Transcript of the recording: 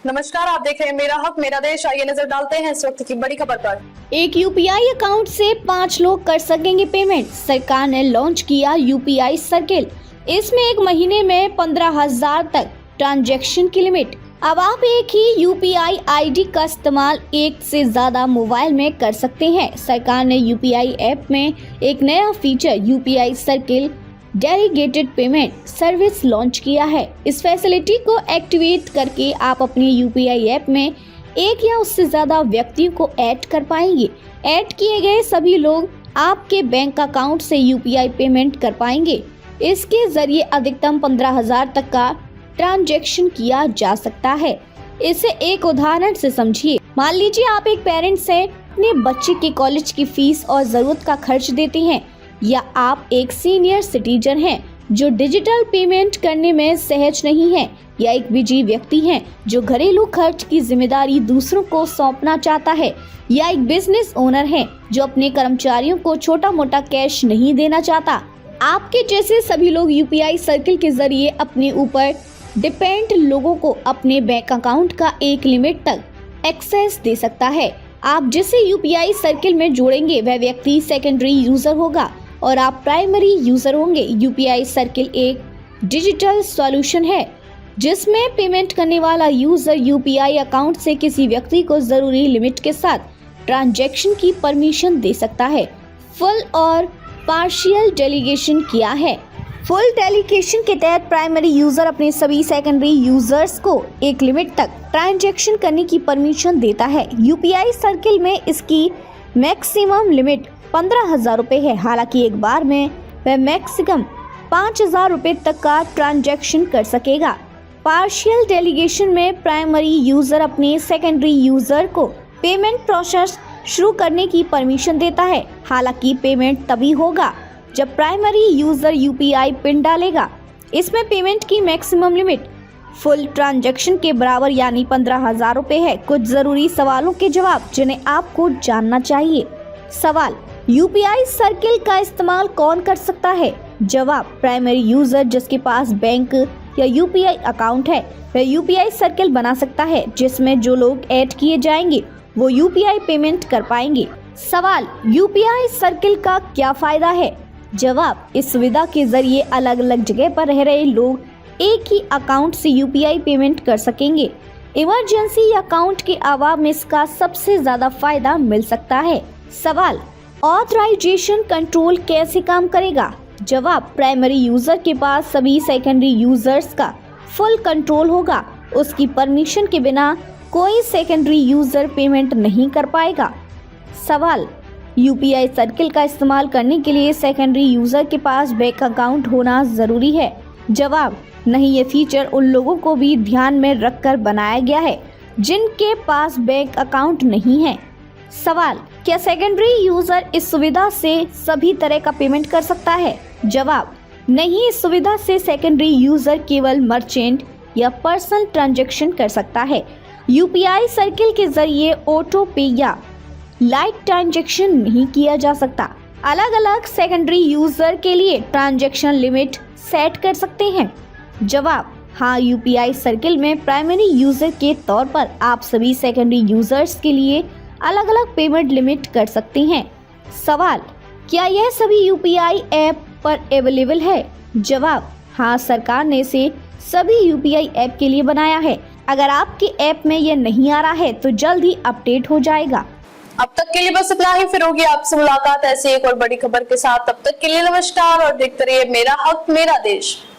नमस्कार, आप देख रहे हैं मेरा हक मेरा देश। आइए नजर डालते हैं इस वक्त की बड़ी खबर पर। एक यूपीआई अकाउंट से 5 लोग कर सकेंगे पेमेंट। सरकार ने लॉन्च किया यूपीआई सर्किल। इसमें एक महीने में 15,000 तक ट्रांजैक्शन की लिमिट। अब आप एक ही यूपीआई आईडी का इस्तेमाल एक से ज्यादा मोबाइल में कर सकते हैं। सरकार ने यूपीआई ऐप में एक नया feature UPI circle delegated payment service launch किया है। इस फैसिलिटी को एक्टिवेट करके आप अपने यूपीआई ऐप में एक या उससे ज्यादा व्यक्तियों को ऐड कर पाएंगे। ऐड किए गए सभी लोग आपके बैंक अकाउंट से यूपीआई पेमेंट कर पाएंगे। इसके जरिए अधिकतम 15,000 तक का ट्रांजैक्शन किया जा सकता है। इसे एक उदाहरण से समझिए। मान लीजिए आप एक पेरेंट्स हैं, अपने बच्चे के कॉलेज की फीस और जरूरत का खर्च देते हैं, या आप एक सीनियर सिटीजन हैं जो डिजिटल पेमेंट करने में सहज नहीं है, या एक बिजी व्यक्ति हैं जो घरेलू खर्च की जिम्मेदारी दूसरों को सौंपना चाहता है, या एक बिजनेस ओनर है जो अपने कर्मचारियों को छोटा मोटा कैश नहीं देना चाहता। आपके जैसे सभी लोग यूपीआई सर्किल के जरिए अपने ऊपर डिपेंड लोगों को अपने बैंक अकाउंट का एक लिमिट तक एक्सेस दे सकता है। आप जिसे यूपीआई सर्किल में जोड़ेंगे वह व्यक्ति सेकेंडरी यूजर होगा और आप प्राइमरी यूजर होंगे। यूपीआई सर्किल एक डिजिटल सॉल्यूशन है जिसमें पेमेंट करने वाला यूजर यूपीआई अकाउंट से किसी व्यक्ति को जरूरी लिमिट के साथ ट्रांजैक्शन की परमिशन दे सकता है। फुल और पार्शियल डेलीगेशन क्या है? फुल डेलीगेशन के तहत प्राइमरी यूजर अपने सभी सेकेंडरी यूजर्स को एक लिमिट तक ट्रांजैक्शन करने की परमिशन देता है। यूपीआई सर्किल में इसकी मैक्सिमम लिमिट 15,000 रुपए है। हालांकि एक बार में वह मैक्सिमम 5,000 रुपए तक का ट्रांजैक्शन कर सकेगा। पार्शियल डेलीगेशन में प्राइमरी यूजर अपने सेकेंडरी यूजर को पेमेंट प्रोसेस शुरू करने की परमिशन देता है। हालांकि पेमेंट तभी होगा जब प्राइमरी यूजर यूपीआई पिन डालेगा। इसमें पेमेंट की मैक्सिमम लिमिट फुल ट्रांजैक्शन के बराबर यानी 15,000 रुपए है। कुछ जरूरी सवालों के जवाब जिन्हें आपको जानना चाहिए। सवाल, यूपीआई सर्किल का इस्तेमाल कौन कर सकता है? जवाब, प्राइमरी यूजर जिसके पास बैंक या यूपीआई अकाउंट है वह यूपीआई सर्किल बना सकता है, जिसमें जो लोग ऐड किए जाएंगे वो यूपीआई पेमेंट कर पाएंगे। सवाल, यूपीआई सर्किल का क्या फायदा है? जवाब, इस सुविधा के जरिए अलग अलग जगह पर रह रहे लोग एक ही अकाउंट से यूपीआई पेमेंट कर सकेंगे। इमरजेंसी अकाउंट के अभाव में इसका सबसे ज्यादा फायदा मिल सकता है। सवाल, ऑथराइजेशन कंट्रोल कैसे काम करेगा? जवाब, प्राइमरी यूजर के पास सभी सेकेंडरी यूजर्स का फुल कंट्रोल होगा। उसकी परमिशन के बिना कोई सेकेंडरी यूजर पेमेंट नहीं कर पाएगा। सवाल, यूपीआई सर्किल का इस्तेमाल करने के लिए सेकेंडरी यूजर के पास बैंक अकाउंट होना जरूरी है? जवाब, नहीं, ये फीचर उन लोगों को भी ध्यान में रखकर बनाया गया है जिनके पास बैंक अकाउंट नहीं है। सवाल, क्या सेकेंडरी यूजर इस सुविधा से सभी तरह का पेमेंट कर सकता है? जवाब, नहीं, इस सुविधा से सेकेंडरी यूजर केवल मर्चेंट या पर्सनल ट्रांजैक्शन कर सकता है। यूपीआई सर्किल के जरिए ऑटो पे या लाइट ट्रांजैक्शन नहीं किया जा सकता। अलग अलग सेकेंडरी यूजर के लिए ट्रांजैक्शन लिमिट सेट कर सकते हैं। जवाब, हाँ, यूपीआई सर्किल में प्राइमरी यूजर के तौर पर आप सभी सेकेंडरी यूजर्स के लिए अलग अलग पेमेंट लिमिट कर सकते हैं। सवाल, क्या यह सभी यूपीआई ऐप पर अवेलेबल है? जवाब, हाँ, सरकार ने इसे सभी यूपीआई ऐप के लिए बनाया है। अगर आपके ऐप में यह नहीं आ रहा है तो जल्द ही अपडेट हो जाएगा। अब तक के लिए बस इतना ही। फिर होगी आपसे मुलाकात ऐसी एक और बड़ी खबर के साथ। तब तक के लिए नमस्कार और देखते रहिए मेरा हक मेरा देश।